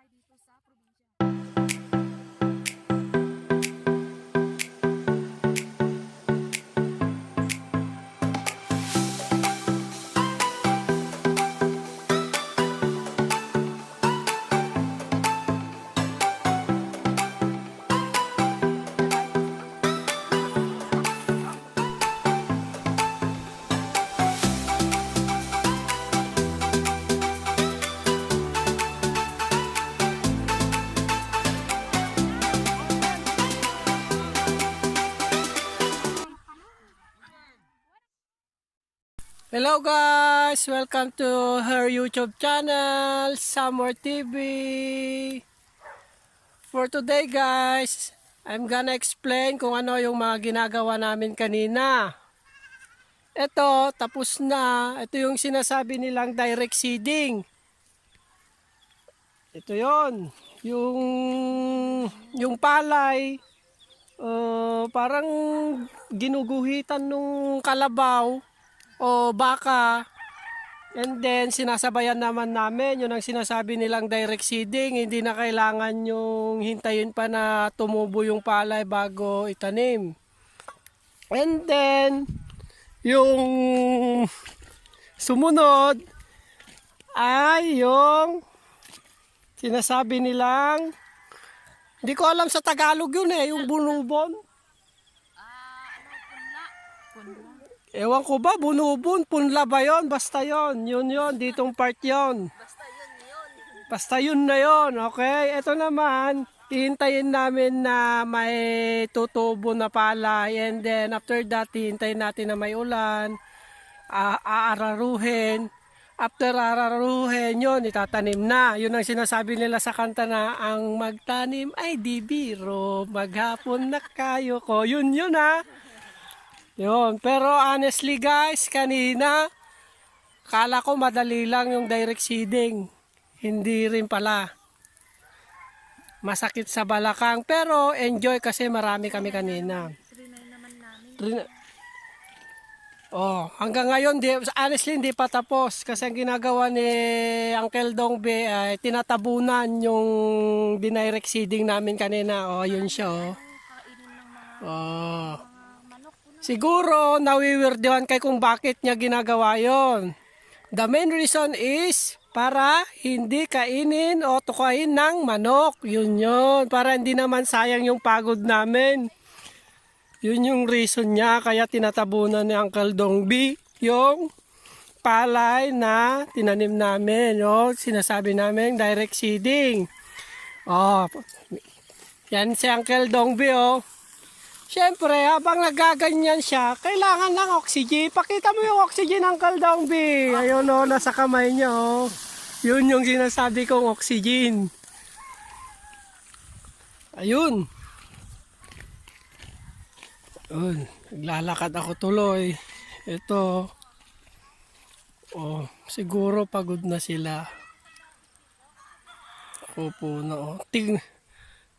buhay dito sa probinsya. Hello guys! Welcome to her YouTube channel, Summer TV. For today guys, I'm gonna explain kung ano yung mga ginagawa namin kanina. Ito, tapos na. Ito yung sinasabi nilang direct seeding. Ito yon, yung palay, parang ginuguhitan nung kalabaw o baka, and then sinasabayan naman namin. Yun ang sinasabi nilang direct seeding. Hindi na kailangan yung hintayin pa na tumubo yung palay bago itanim. And then yung sumunod ay yung sinasabi nilang, hindi ko alam sa Tagalog yun yung bunubon. Ewan ko ba, bunubon, punla ba yun? Basta yun, yun, ditong part yun. Basta yun na yun, okay? Ito naman, hihintayin namin na may tutubo na palay, and then after that, hihintayin natin na may ulan, aararuhin. After aararuhin yun, itatanim na. Yun ang sinasabi nila sa kanta na, ang magtanim ay di biro, maghapon na kayo ko. Yun yun, pero honestly guys, kanina, kala ko madali lang yung direct seeding. Hindi rin pala. Masakit sa balakang, pero enjoy kasi marami kami kanina. Hanggang ngayon, honestly, hindi pa tapos. Kasi ang ginagawa ni Uncle Dongbe ay tinatabunan yung dinirect seeding namin kanina. Yun siya. Siguro, nawiwirdihan kay kung bakit niya ginagawa yon. The main reason is para hindi kainin o tukain ng manok. Yun. Para hindi naman sayang yung pagod namin. Yun yung reason niya. Kaya tinatabunan ni Uncle Dongbi yung palay na tinanim namin. Sinasabi namin direct seeding. Yan si Uncle Dongbi. Siyempre, habang nagaganyan siya, kailangan ng oxygen. Pakita mo yung oxygen ng Uncle Dongbi. Ayun nasa kamay niya. Yun yung sinasabi kong oxygen. Ayun. Naglalakad ako tuloy. Ito. Siguro pagod na sila. Ako po na.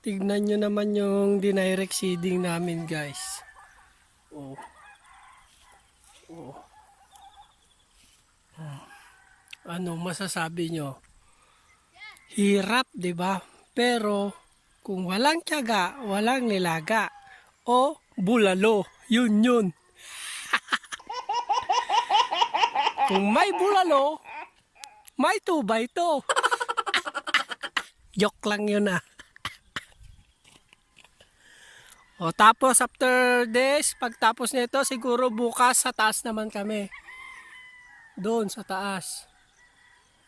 Tignan nyo naman yung dinirect seeding namin guys. Ano masasabi nyo? Hirap, di ba? Pero kung walang tiyaga, walang nilaga. O bulalo. Yun. Kung may bulalo, may tubay to. Joke lang yun tapos after this, pagtapos nito, siguro bukas sa taas naman kami. Doon sa taas.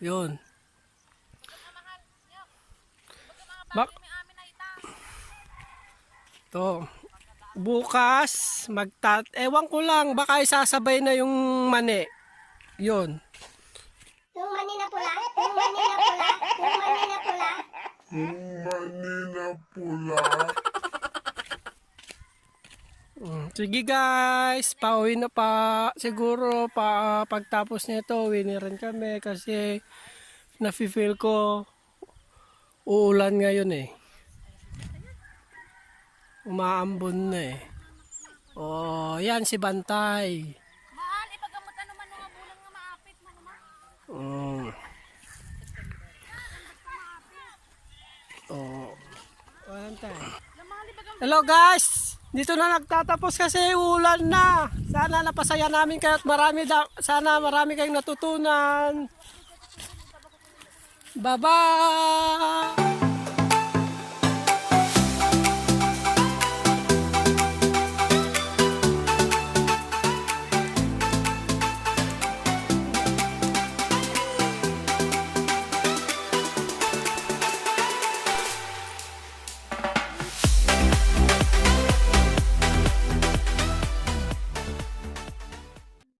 Yun. Bukas, ewan ko lang, baka isasabay na yung mani. Yun. Yung mani na pula, yung mani na pula, yung mani na pula. Yung mani na pula. Sige guys, pauwi na pa. Siguro pagtapos nito, uwi na rin kami kasi nafe-feel ko uulan ngayon Umaambon na yan si Bantay. Mahal, ipagamutan naman mga bulang nga maapit mo naman. Hello guys! Dito na nagtatapos kasi ulan na. Sana napasaya namin kayo at sana marami kayong natutunan. Bye-bye!